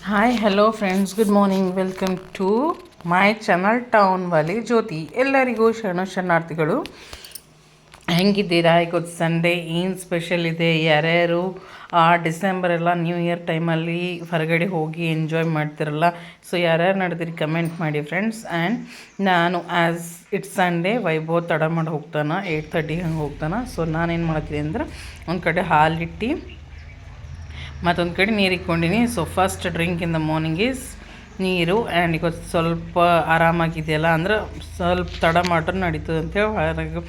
Hi hello friends, good morning. Welcome to my channel town Wali Jyothi. ಎಲ್ಲರಿಗೂ ಶರಣಾರ್ಥಿಗಳು. ಹೆಂಗಿದ್ದೀರಾ? ಇವತ್ತು Sunday ಏನು ಸ್ಪೆಷಲ್ ಇದೆ? ಯಾರ್ಯಾರು ಡಿಸೆಂಬರ್ ಎಲ್ಲ ನ್ಯೂ ಇಯರ್ ಟೈಮಲ್ಲಿ ಹೊರಗಡೆ ಹೋಗಿ ಎಂಜಾಯ್ ಮಾಡ್ತಿರಲ್ಲ, ಸೊ ಯಾರ್ಯಾರು ನಡೆದಿರಿ ಕಮೆಂಟ್ ಮಾಡಿ ಫ್ರೆಂಡ್ಸ್. ಆ್ಯಂಡ್ ನಾನು ಆ್ಯಸ್ ಇಟ್ಸ್ ಸಂಡೇ ವೈಭವ್ ತಡ ಮಾಡಿ ಹೋಗ್ತಾನೆ, 8:30 ಹಂಗೆ ಹೋಗ್ತಾನೆ. ಸೊ ನಾನೇನು ಮಾಡ್ತೀನಿ ಅಂದ್ರೆ ಒಂದು ಕಡೆ ಹಾಲಿಟ್ಟು ಮತ್ತೊಂದು ಕಡೆ ನೀರು ಇಟ್ಕೊಂಡಿನಿ. So first drink in the morning is ನೀರು. ಆ್ಯಂಡ್ ಇವತ್ತು ಸ್ವಲ್ಪ ಆರಾಮಾಗಿದೆಯಲ್ಲ ಅಂದ್ರೆ ಸ್ವಲ್ಪ ತಡ ಮಾಡ್ರೆ ನಡೀತದೆ ಅಂತೇಳಿ ಹೊರಗೆ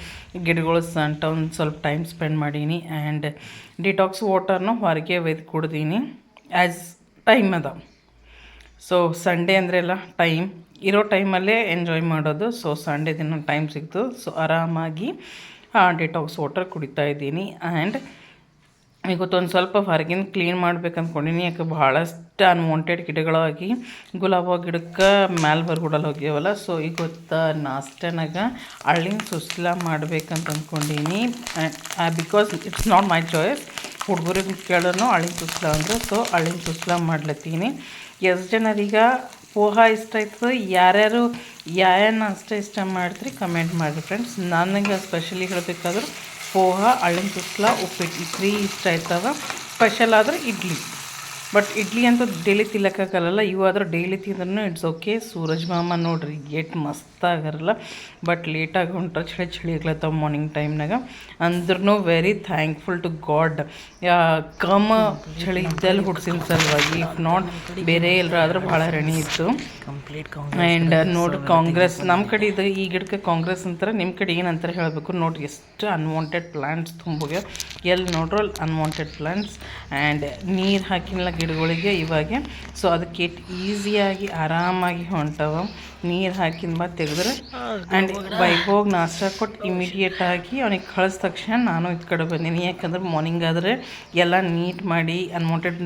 ಗಿಡಗಳು ಸಂಟ ಒಂದು ಸ್ವಲ್ಪ ಟೈಮ್ ಸ್ಪೆಂಡ್ ಮಾಡೀನಿ. ಆ್ಯಂಡ್ ಡಿಟಾಕ್ಸ್ ವಾಟರ್ನ ಹೊರಗೆ ಒಯ್ದು ಕುಡ್ದೀನಿ ಆ್ಯಸ್ ಟೈಮ್ ಅದ. ಸೊ ಸಂಡೇ ಅಂದರೆ ಎಲ್ಲ ಟೈಮ್ ಇರೋ ಟೈಮಲ್ಲೇ ಎಂಜಾಯ್ ಮಾಡೋದು. ಸೊ ಸಂಡೇ ದಿನ ಟೈಮ್ ಸಿಕ್ತು, ಸೊ ಆರಾಮಾಗಿ ಡಿಟಾಕ್ಸ್ ವಾಟರ್ ಕುಡಿತಾ ಇದ್ದೀನಿ. ಆ್ಯಂಡ್ ಇವತ್ತೊಂದು ಸ್ವಲ್ಪ ಹೊರಗಿನ ಕ್ಲೀನ್ ಮಾಡ್ಬೇಕು ಅಂದ್ಕೊಂಡಿನಿ. ಯಾಕೆ ಭಾಳಷ್ಟು ಅನ್ವಾಂಟೆಡ್ ಗಿಡಗಳಾಗಿ ಗುಲಾಬ ಗಿಡಕ್ಕೆ ಮ್ಯಾಲೆ ಬರ್ಗುಡಲ್ಲ ಹೋಗ್ಯವಲ್ಲ. ಸೊ ಇವತ್ತು ನಾಷ್ಟನಾಗ ಅಳ್ಳಿನ ಸುಸ್ಲಾ ಮಾಡ್ಬೇಕಂತ ಅಂದ್ಕೊಂಡೀನಿ. Because it's not my choice. ಹುಡುಗರಿಗೆ ಕೇಳೋನು ಅಳ್ಳಿನ ಸುಸ್ಲಾ ಅಂದರೆ, ಸೊ ಅಳ್ಳಿನ ಸುಸ್ಲಾ ಮಾಡ್ಲತ್ತೀನಿ. ಎಷ್ಟು ಜನರಿಗೆ ಪೋಹಾ ಇಷ್ಟ ಆಯ್ತದೆ, ಯಾರ್ಯಾರು ಯಾವ ನಾಷ್ಟ ಇಷ್ಟ ಮಾಡ್ತೀರಿ ಕಮೆಂಟ್ ಮಾಡಿರಿ ಫ್ರೆಂಡ್ಸ್. ನನಗೆ ಸ್ಪೆಷಲಿ ಹೇಳಬೇಕಾದ್ರೆ ಪೋಹಾ, ಅಳ್ಳಿನ ಸುಸ್ಲಾ, ಉಪ್ಪಿಟ್ಟು ಈ 3 ಇಷ್ಟ ಆಯ್ತವ. ಸ್ಪೆಷಲ್ ಆದರೆ ಇಡ್ಲಿ. ಬಟ್ ಇಡ್ಲಿ ಅಂತೂ ಡೈಲಿ ತಿನ್ನಕ್ಕಾಗಲ್ಲ. ಇವು ಆದ್ರೆ ಡೈಲಿ ತಿಂದ್ರೂ ಇಟ್ಸ್ ಓಕೆ. ಸೂರಜ್ ಮಾಮ ನೋಡ್ರಿ ಎಷ್ಟು ಮಸ್ತಾಗಾರಲ್ಲ. ಬಟ್ ಲೇಟಾಗಿ ಹೊಂಟ್ರೆ ಚಳಿ ಆಗ್ಲತ್ತವ ಮಾರ್ನಿಂಗ್ ಟೈಮ್ನಾಗ. ಅಂದ್ರೂ ವೆರಿ ಥ್ಯಾಂಕ್ಫುಲ್ ಟು ಗಾಡ್. ಕಮ್ ಚಳಿ ಇದ್ದಲ್ಲಿ ಹುಡ್ಸಿನ ಸಲುವಾಗಿ. ಇಫ್ ನಾಟ್ ಬೇರೆ ಎಲ್ಲರಾದ್ರೂ ಭಾಳ ರಣಿ ಇತ್ತು. ಆ್ಯಂಡ್ ನೋಡ್ರಿ ಕಾಂಗ್ರೆಸ್ ನಮ್ಮ ಕಡೆ ಇದು ಈ ಗಿಡಕ್ಕೆ ಕಾಂಗ್ರೆಸ್ ಅಂತಾರೆ, ನಿಮ್ಮ ಕಡೆ ಏನಂತಾರೆ ಹೇಳಬೇಕು. ನೋಡ್ರಿ ಎಷ್ಟು ಅನ್ವಾಂಟೆಡ್ ಪ್ಲ್ಯಾಂಟ್ಸ್ ತುಂಬೋಗ್ಯ. ಎಲ್ಲಿ ನೋಡ್ರು ಅಲ್ಲಿ ಅನ್ವಾಂಟೆಡ್ ಪ್ಲ್ಯಾಂಟ್ಸ್. ಆ್ಯಂಡ್ ನೀರು ಹಾಕಿಲ್ಲ ಗಿಡಗಳಿಗೆ ಇವಾಗ. ಸೊ ಅದಕ್ಕೆ ಈಸಿಯಾಗಿ ಆರಾಮಾಗಿ ಹೊಂಟವ. ನೀರು ಹಾಕಿದ ಮತ್ತೆ ತೆಗೆದ್ರೆ. ಆ್ಯಂಡ್ ವೈಭೋಗ್ ನಾಷ್ಟ ಕೊಟ್ಟು ಇಮಿಡಿಯೇಟಾಗಿ ಅವನಿಗೆ ಕಳಿದ ತಕ್ಷಣ ನಾನು ಇದು ಕಡೆ ಬಂದೀನಿ. ಯಾಕಂದ್ರೆ ಮಾರ್ನಿಂಗ್ ಆದರೆ ಎಲ್ಲ ನೀಟ್ ಮಾಡಿ ಅನ್ವಾಂಟೆಡ್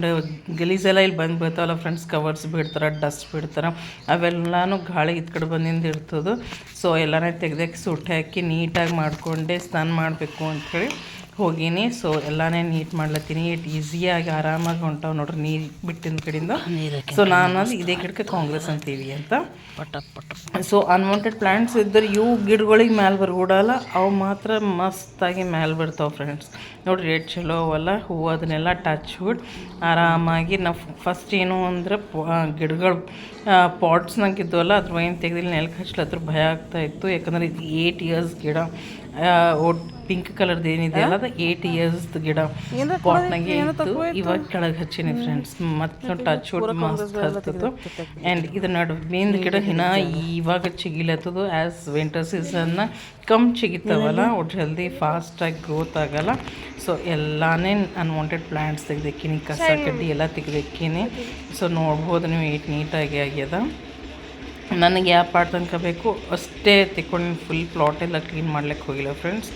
ಗಲೀಜೆಲ್ಲ ಇಲ್ಲಿ ಬಂದು ಬೀಳ್ತಾವಲ್ಲ ಫ್ರೆಂಡ್ಸ್. ಕವರ್ಸ್ ಬಿಡ್ತಾರೆ, ಡಸ್ಟ್ ಬಿಡ್ತಾರೆ, ಅವೆಲ್ಲನೂ ಗಾಳಿ ಇದು ಕಡೆ ಬಂದಿಂದ ಇರ್ತದೆ. ಸೊ ಎಲ್ಲನೇ ತೆಗ್ದಕ್ಕೆ ಸುಟ್ಟು ಹಾಕಿ ನೀಟಾಗಿ ಮಾಡಿಕೊಂಡೆ ಸ್ನಾನ ಮಾಡಬೇಕು ಅಂಥೇಳಿ ಹೋಗೀನಿ. So ಎಲ್ಲನೇ neat ಮಾಡ್ಲತ್ತೀನಿ. ಈಸಿಯಾಗಿ ಆರಾಮಾಗಿ ಹೊಂಟಾವ ನೋಡ್ರಿ ನೀರು ಬಿಟ್ಟಿನ ಕಡೆಯಿಂದ. ಸೊ ನಾನು ಅದು ಇದೇ ಗಿಡಕ್ಕೆ ಕಾಂಗ್ರೆಸ್ ಅಂತೀವಿ ಅಂತ. ಸೊ ಅನ್ವಾಂಟೆಡ್ ಪ್ಲ್ಯಾಂಟ್ಸ್ ಇದ್ದರೆ ಇವು ಗಿಡಗಳಿಗೆ ಮ್ಯಾಲೆ ಬರ್ಗೂಡಲ್ಲ, ಅವು ಮಾತ್ರ ಮಸ್ತಾಗಿ ಮ್ಯಾಲೆ ಬರ್ತಾವೆ ಫ್ರೆಂಡ್ಸ್. ನೋಡಿರಿ ರೇಟ್ ಚಲೋ ಅವಲ್ಲ ಹೂವು. ಅದನ್ನೆಲ್ಲ ಟಚ್ ವುಡ್ ಆರಾಮಾಗಿ ನಾವು ಫಸ್ಟ್ ಏನು ಅಂದ್ರೆ ಗಿಡಗಳು ಪಾಟ್ಸ್ನಾಗ ಇದ್ವಲ್ಲ ಅದ್ರ ಏನು ತೆಗೆದಿಲ್ಲ ನೆಲಕ್ಕೆ ಹಚ್ಲತ್ರ ಭಯ ಆಗ್ತಾಯಿತ್ತು. ಯಾಕಂದ್ರೆ ಇದು 8 ಇಯರ್ಸ್ ಗಿಡ. ಪಿಂಕ್ ಕಲರ್ದು ಏನಿದೆಯಲ್ಲ ಅದು 8 ಇಯರ್ಸ್ದು ಗಿಡ ಪಾಟ್ನಾಗೆ ಇತ್ತು. ಇವಾಗ ಕೆಳಗೆ ಹಚ್ಚೀನಿ ಫ್ರೆಂಡ್ಸ್. ಮತ್ತು ಟಚ್ ವುಡ್ ಮಸ್ತ್ ಹತ್ತಿತ್ತು. ಆ್ಯಂಡ್ ಇದು ಮೇನ್ ಗಿಡ ಇನ್ನ ಇವಾಗ ಚಿಗಿಲತ್ತದು. ಆ್ಯಸ್ ವಿಂಟರ್ ಸೀಸನ್ನ ಚಿಗಿತಾವಲ್ಲ ಒಟ್ಟು ಜಲ್ದಿ ಫಾಸ್ಟಾಗಿ ಗ್ರೋತ್ ಆಗಲ್ಲ. ಸೊ ಎಲ್ಲಾನೇ ಅನ್ವಾಂಟೆಡ್ ಪ್ಲ್ಯಾಂಟ್ಸ್ ತೆಗ್ದಕ್ಕೀನಿ, ಕಸ ಕಡ್ಡಿ ಎಲ್ಲ ತೆಗ್ದಕ್ಕೀನಿ. ಸೊ ನೋಡ್ಬೋದು ನೀವು ನೀಟಾಗಿ ಆಗ್ಯದ. ನನಗೆ ಯಾವ ಪಾರ್ಟ್ ತನಕ ಬೇಕು ಅಷ್ಟೇ ತೆಕ್ಕೊಂಡು ಫುಲ್ ಪ್ಲಾಟೆಲ್ಲ ಕ್ಲೀನ್ ಮಾಡ್ಲಿಕ್ಕೆ ಹೋಗಿಲ್ಲ ಫ್ರೆಂಡ್ಸ್.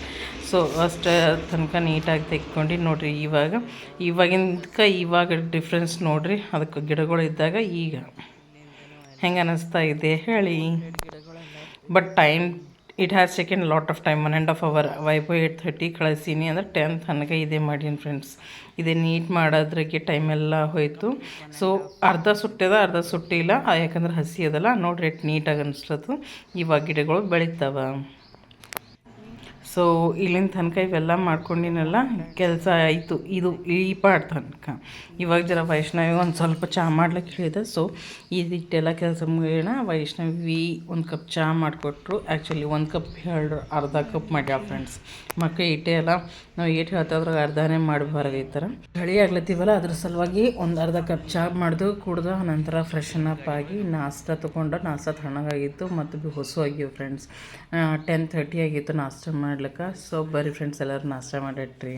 ಸೊ ಅಷ್ಟೇ ತನಕ ನೀಟಾಗಿ ತೆಕ್ಕೊಂಡು ನೋಡಿರಿ. ಇವಾಗ ಡಿಫ್ರೆನ್ಸ್ ನೋಡಿರಿ. ಅದಕ್ಕೆ ಗಿಡಗಳು ಇದ್ದಾಗ ಈಗ ಹೆಂಗೆ ಅನ್ನಿಸ್ತಾ ಇದೆ ಹೇಳಿ. But time it has taken lot of time, 1.5 hour. Vaibhav 8:30 ಕಳಿಸೀನಿ ಅಂದರೆ 10 ತನಕ ಇದೇ ಮಾಡೀನಿ ಫ್ರೆಂಡ್ಸ್. ಇದೇ ನೀಟ್ ಮಾಡೋದ್ರಾಗೆ ಟೈಮೆಲ್ಲ ಹೋಯಿತು. ಸೊ ಅರ್ಧ ಸುಟ್ಟಿದ ಅರ್ಧ ಸುಟ್ಟಿಲ್ಲ, ಯಾಕಂದ್ರೆ ಹಸಿ ಅದಲ್ಲ. ನೋಡ್ರಿ ಎಷ್ಟು ನೀಟಾಗಿ ಅನಿಸ್ತದೆ. ಇವಾಗ ಗಿಡಗಳು ಬೆಳಿತಾವ. ಸೊ ಇಲ್ಲಿನ ತನಕ ಇವೆಲ್ಲ ಮಾಡ್ಕೊಂಡಿನಲ್ಲ ಕೆಲಸ ಆಯಿತು. ಈ ಪಾರ್ಟ್ ತನಕ ಇವಾಗ ಜರ ವೈಷ್ಣವಿ ಒಂದು ಸ್ವಲ್ಪ ಚಹಾ ಮಾಡ್ಲಿಕ್ಕೆ ಹೇಳಿದೆ. ಸೊ ಇದಿಟ್ಟೆಲ್ಲ ಕೆಲಸ ಮುಗಿಯೋಣ. ವೈಷ್ಣವಿ 1 ಕಪ್ ಚಹಾ ಮಾಡಿಕೊಟ್ರು. ಆ್ಯಕ್ಚುಲಿ 1 ಕಪ್ ಹೇಳ್ರು, ಅರ್ಧ ಕಪ್ ಮಾಡ್ಯಾವ ಫ್ರೆಂಡ್ಸ್. ಮಕ್ಕಳು ಇಟ್ಟೆ ಅಲ್ಲ, ನಾವು ಏಟು ಹೇಳ್ತಾವ್ರಾಗ ಅರ್ಧನೇ ಮಾಡಿ ಹೊರಗೈತಾರೆ. ಚಳಿ ಆಗ್ಲತ್ತೀವಲ್ಲ ಅದ್ರ ಸಲುವಾಗಿ ಒಂದು ಅರ್ಧ ಕಪ್ ಚಹಾ ಮಾಡ್ದು ಕುಡ್ದು ನಂತರ ಫ್ರೆಶನ್ ಅಪ್ ಆಗಿ ನಾಷ್ಟ ತೊಗೊಂಡು. ನಾಷ್ಟ ತಣ್ಣಗಾಗಿತ್ತು ಮತ್ತು ಹೊಸು ಆಗಿವೆ ಫ್ರೆಂಡ್ಸ್. 10:30 ಆಗಿತ್ತು ನಾಷ್ಟ ಮಾಡ್ಲಿಕ್ಕೆ. ಸೊ ಬರೀ ಫ್ರೆಂಡ್ಸ್ ಎಲ್ಲರೂ ನಾಷ್ಟ ಮಾಡಿಟ್ರಿ.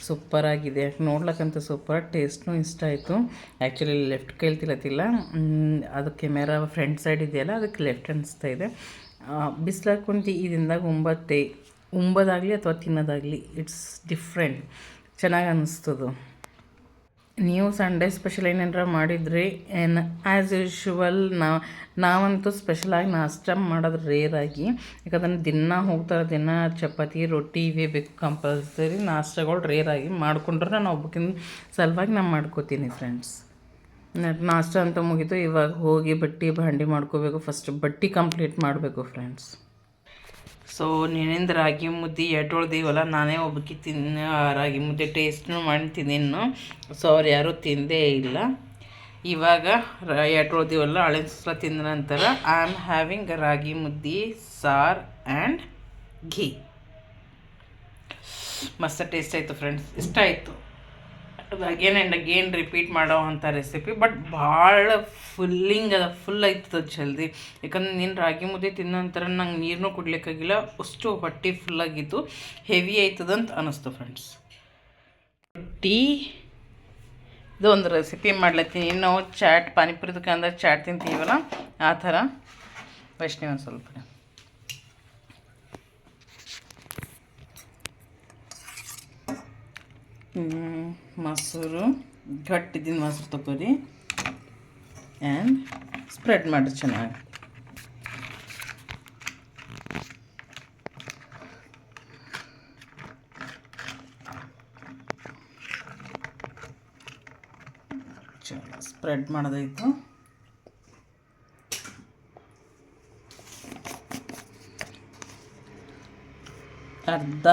ಸೂಪರಾಗಿದೆ, ನೋಡ್ಲಿಕ್ಕಂತ ಸೂಪರ್. ಟೇಸ್ಟ್ನೂ ಇಷ್ಟ ಆಯಿತು. ಆ್ಯಕ್ಚುಲಿ ಲೆಫ್ಟ್ ಕೈಲಿ ತಿಲ್ಲತ್ತಿಲ್ಲ, ಅದು ಕೆಮೆರಾ ಫ್ರಂಟ್ ಸೈಡ್ ಇದೆಯಲ್ಲ ಅದಕ್ಕೆ ಲೆಫ್ಟ್ ಅನಿಸ್ತಾ ಇದೆ. ಬಿಸಿಲಾಗ ಕುಂತು ಇದರಿಂದಾಗ ಉಂಬೋದಾಗಲಿ ಅಥವಾ ತಿನ್ನೋದಾಗಲಿ ಇಟ್ಸ್ ಡಿಫ್ರೆಂಟ್, ಚೆನ್ನಾಗಿ ಅನ್ನಿಸ್ತದೆ. ನೀವು ಸಂಡೇ ಸ್ಪೆಷಲ್ ಏನಾರ ಮಾಡಿದ್ರಿ ಏನು? ಆ್ಯಸ್ ಯೂಶ್ವಲ್ ನಾವಂತೂ ಸ್ಪೆಷಲಾಗಿ ನಾಷ್ಟ ಮಾಡೋದು ರೇರಾಗಿ. ಯಾಕಂದ್ರೆ ದಿನ ಹೋಗ್ತಾರೆ, ದಿನ ಚಪಾತಿ ರೊಟ್ಟಿ ಇವೇ ಬೇಕು ಕಂಪಲ್ಸರಿ. ನಾಷ್ಟಗಳು ರೇರಾಗಿ ಮಾಡ್ಕೊಂಡ್ರೆ ನಾನು ಒಬ್ಬಕಿನ ಸಲುವಾಗಿ ನಾನು ಮಾಡ್ಕೋತೀನಿ ಫ್ರೆಂಡ್ಸ್. ನಾಷ್ಟ ಅಂತ ಮುಗೀತು. ಇವಾಗ ಹೋಗಿ ಬಟ್ಟೆ ಭಾಂಡಿ ಮಾಡ್ಕೋಬೇಕು. ಫಸ್ಟ್ ಬಟ್ಟೆ ಕಂಪ್ಲೀಟ್ ಮಾಡಬೇಕು ಫ್ರೆಂಡ್ಸ್. ಸೊ ನೆನೆಂದು ರಾಗಿ ಮುದ್ದೆ ಎಟ್ಟೊಳ್ದೀವಲ್ಲ, ನಾನೇ ಒಬ್ಬಕ್ಕೆ ರಾಗಿ ಮುದ್ದೆ ಟೇಸ್ಟ್ನು ಮಾಡಿ ಇನ್ನು. ಸೊ ಅವ್ರು ಯಾರೂ ತಿಂದೇ ಇಲ್ಲ. ಇವಾಗ ಎಟ್ಟೊಳ್ದೀವಲ್ಲ ಹಳೆ ಸಲ ತಿಂದ ನಂತರ ಐ ಆಮ್ ಹ್ಯಾವಿಂಗ್ ರಾಗಿ ಮುದ್ದೆ ಸಾರ್ ಆ್ಯಂಡ್ ಘೀ. ಮಸ್ತ್ ಟೇಸ್ಟ್ ಆಯಿತು ಫ್ರೆಂಡ್ಸ್, ಇಷ್ಟ ಆಯಿತು. ಅಗೇನ್ ಆ್ಯಂಡ್ ಅಗೇನ್ ರಿಪೀಟ್ ಮಾಡೋ ಅಂಥ ರೆಸಿಪಿ, ಬಟ್ ಭಾಳ ಫುಲ್ಲಿಂಗ್ ಅದ, ಫುಲ್ ಆಯ್ತದ ಜಲ್ದಿ. ಯಾಕಂದ್ರೆ ನೀನು ರಾಗಿ ಮುದ್ದೆ ತಿನ್ನೋ ನಂತರ ನಂಗೆ ನೀರನ್ನೂ ಕುಡ್ಲಿಕ್ಕಾಗಿಲ್ಲ, ಅಷ್ಟು ಹೊಟ್ಟೆ ಫುಲ್ಲಾಗಿತ್ತು, ಹೆವಿ ಆಯ್ತದಂತ ಅನ್ನಿಸ್ತು ಫ್ರೆಂಡ್ಸ್. ಟೀ ಇದು ಒಂದು ರೆಸಿಪಿ ಮಾಡ್ಲತ್ತೀನಿ. ನಾವು ಚಾಟ್ ಪಾನಿಪುರಿ ದುಕಾನ್ದಾಗ ಚಾಟ್ ತಿಂತೀವಲ್ಲ ಆ ಥರ. ವೈಷ್ಣವಿ ಒಂದು ಸ್ವಲ್ಪ ಮೊಸರು, ಗಟ್ಟಿದ್ದಿನ ಮೊಸರು ತಗೋರಿ ಆ್ಯಂಡ್ ಸ್ಪ್ರೆಡ್ ಮಾಡಿ ಚೆನ್ನಾಗಿ. ಚಲೋ ಸ್ಪ್ರೆಡ್ ಮಾಡೋದಾಯಿತು. ಅರ್ಧ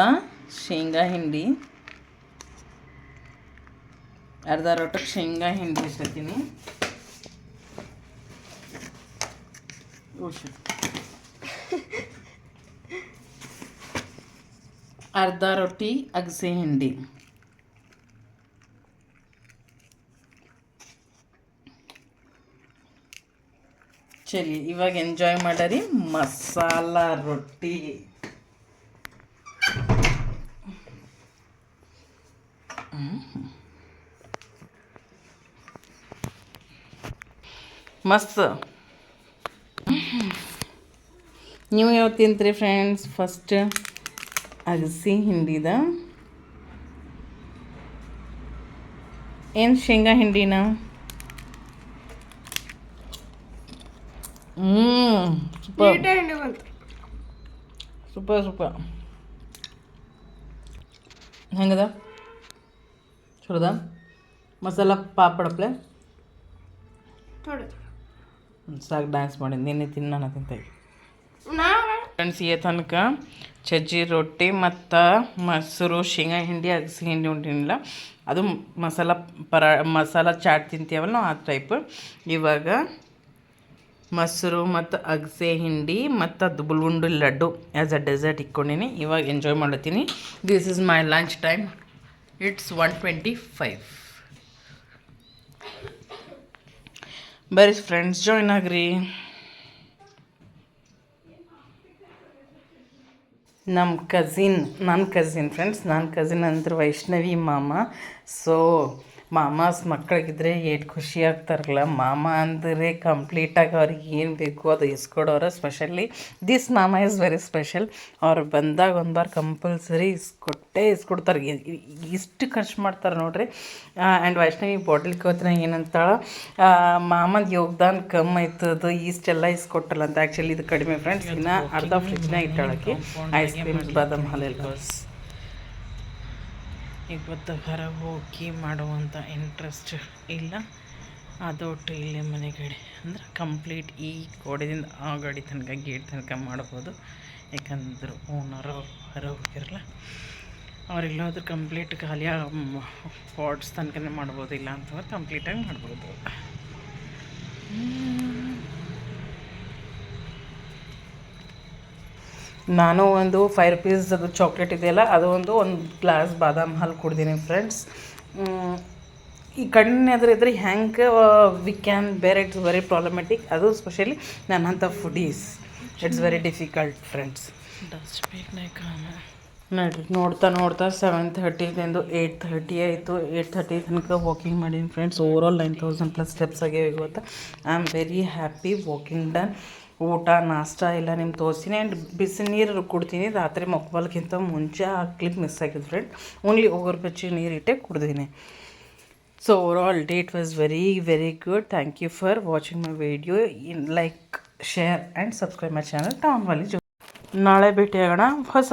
ಶೇಂಗಾ ಹಿಂಡಿ, ಅರ್ಧ ರೊಟ್ಟಕ್ಕೆ ಶೇಂಗಾ ಹಿಂಡಿ ಇಸ್ಕೊತೀನಿ. ಅರ್ಧ ರೊಟ್ಟಿ ಅಗಸೆ ಹಿಂಡಿ, ಚಲಿ ಇವಾಗ ಎಂಜಾಯ್ ಮಾಡರಿ ಮಸಾಲ ರೊಟ್ಟಿ. ಮಸ್ತ್. ನೀವು ಯಾವ ತಿಂತೀರಿ ಫ್ರೆಂಡ್ಸ್? ಫಸ್ಟ್ ಅಗಸಿ ಹಿಂಡಿದ ಏನು ಶೇಂಗಾ ಹಿಂಡಿನ ಸೂಪರ್ ಸೂಪರ್ ಸೂಪರ್. ಹೆಂಗದ? ಚಲೋದ? ಮಸಾಲ ಪಾಪಡಪ್ಲೆ ಸಾಕು ಡ್ಯಾನ್ಸ್ ಮಾಡಿ ನಿನ್ನೆ ನಾನು ತಿಂತಾಯಿ ಫ್ರೆಂಡ್ಸ್. ಈ ತನಕ ಸಜ್ಜಿ ರೊಟ್ಟಿ ಮತ್ತು ಮೊಸರು ಶೇಂಗಾ ಹಿಂಡಿ ಅಗಸಿ ಹಿಂಡಿ ಉಂಟಿನಿಲ್ಲ, ಅದು ಮಸಾಲ ಚಾಟ್ ತಿಂತೀವಲ್ಲ ಆ ಟೈಪ್. ಇವಾಗ ಮೊಸರು ಮತ್ತು ಅಗಸೆ ಹಿಂಡಿ ಮತ್ತು ಅದು ಬುಲ್ಗುಂಡು ಲಡ್ಡು ಆ್ಯಸ್ ಅ ಡೆಸರ್ಟ್ ಇಟ್ಕೊಂಡೀನಿ. ಇವಾಗ ಎಂಜಾಯ್ ಮಾಡತ್ತೀನಿ. This is my lunch time. It's 1:25. ಬರ್ರಿ ಫ್ರೆಂಡ್ಸ್, ಜಾಯ್ನ್ ಆಗ್ರಿ. ನನ್ನ ಕಝಿನ್ ಫ್ರೆಂಡ್ಸ್, ನನ್ನ ಕಝಿನ್ ಅಂದ್ರೆ ವೈಷ್ಣವಿ ಮಾಮ. ಸೊ ಮಾಮಾಸ್ ಮಕ್ಕಳಿಗಿದ್ರೆ ಎಷ್ಟು ಖುಷಿ ಆಗ್ತಾರಲ್ಲ. ಮಾಮ ಅಂದರೆ ಕಂಪ್ಲೀಟಾಗಿ ಅವ್ರಿಗೆ ಏನು ಬೇಕು ಅದು ಇಸ್ಕೊಡೋರು. ಸ್ಪೆಷಲಿ ದಿಸ್ ಮಾಮ ಇಸ್ ವೆರಿ ಸ್ಪೆಷಲ್. ಅವ್ರು ಬಂದಾಗ ಒಂದು ಬಾರ್ ಕಂಪಲ್ಸರಿ ಇಸ್ಕೊಡ್ತಾರೆ. ಇಷ್ಟು ಖರ್ಚು ಮಾಡ್ತಾರೆ ನೋಡ್ರಿ. ಆ್ಯಂಡ್ ವೈಷ್ಣವಿ ಬಾಟಲ್ ಕೋತಿನ ಏನಂತಾಳ, ಮಾಮದ ಯೋಗದಾನ ಕಮ್ಮಿ ಆಯ್ತದ, ಇಷ್ಟೆಲ್ಲ ಇಸ್ಕೊಟ್ಟಲ್ಲ ಅಂತ. ಆ್ಯಕ್ಚುಲಿ ಇದು ಕಡಿಮೆ ಫ್ರೆಂಡ್ಸ್. ಇನ್ನು ಅರ್ಧ ಫ್ರಿಜ್ನಾಗ ಇಟ್ಟಾಳಕ್ಕೆ ಐಸ್ ಕ್ರೀಮ್ ಬಾದಾಮ್ ಹಾಲೆಲ್ಲ. ಇವತ್ತು ಹೊರಗೆ ಹೋಗಿ ಮಾಡುವಂಥ ಇಂಟ್ರೆಸ್ಟ್ ಇಲ್ಲ, ಅದೊಟ್ಟು ಇಲ್ಲೇ ಮನೆ ಗಡಿ ಅಂದ್ರೆ ಕಂಪ್ಲೀಟ್ ಈ ಗೋಡೆದಿಂದ ಆ ಗಾಡಿ ತನಕ ಗೇಟ್ ತನಕ ಮಾಡ್ಬೋದು. ಯಾಕಂದ್ರೆ ಓನರ್ ಹೊರಗೆ ಹೋಗಿರಲ್ಲ, ಅವ್ರಿಲ್ಲೋದ್ರೆ ಕಂಪ್ಲೀಟ್ ಖಾಲಿ ಪಾಟ್ಸ್ ತನಕನೇ ಮಾಡ್ಬೋದು. ಇಲ್ಲ ಅಂತಂದ್ರೆ ಕಂಪ್ಲೀಟಾಗಿ ಮಾಡ್ಬೋದು. ನಾನು ಒಂದು 5 ರೂಪೀಸ್ ಅದು ಚಾಕ್ಲೇಟ್ ಇದೆಯಲ್ಲ, ಅದು ಒಂದು ಗ್ಲಾಸ್ ಬಾದಾಮ್ ಹಾಲು ಕುಡ್ದೀನಿ ಫ್ರೆಂಡ್ಸ್. ಈ ಕಣ್ಣು ಎದುರಿದ್ರೆ ಹೆಂಗೆ ವಿ ಕ್ಯಾನ್ ಬೇರ್, ಇಟ್ಸ್ ವೆರಿ ಪ್ರಾಬ್ಲಮೆಟಿಕ್. ಅದು ಸ್ಪೆಷಲಿ ನನ್ನಂಥ foodies it's very difficult friends. ನೋಡಿರಿ, ನೋಡ್ತಾ 7:30 8:30 ಆಯಿತು. 8:30 ತನಕ ವಾಕಿಂಗ್ ಮಾಡೀನಿ ಫ್ರೆಂಡ್ಸ್. ಓವರಾಲ್ 9,000+ ಸ್ಟೆಪ್ಸ್ ಆಗ್ಯಾವ ಇವತ್ತು. I am very happy. Walking done. ಊಟ ನಾಷ್ಟ ಎಲ್ಲ ನಿಮ್ಗೆ ತೋರಿಸ್ತೀನಿ. ಆ್ಯಂಡ್ ಬಿಸಿ ನೀರು ಕುಡ್ತೀನಿ. ರಾತ್ರಿ ಮಕ್ಬಲ್ಗಿಂತ ಮುಂಚೆ ಆ ಕ್ಲಿಪ್ ಮಿಸ್ ಆಗಿದ್ದು ಫ್ರೆಂಡ್. ಓನ್ಲಿ ಓಗರ್ ಬೆಚ್ಚಗೆ ನೀರಿಟ್ಟೆ ಕುಡ್ದೀನಿ. So overall day it was very very good. Thank you for watching my video. Like, share and subscribe my channel town Wali Jyothi. ನಾಳೆ ಭೇಟಿಯಾಗೋಣ ಹೊಸ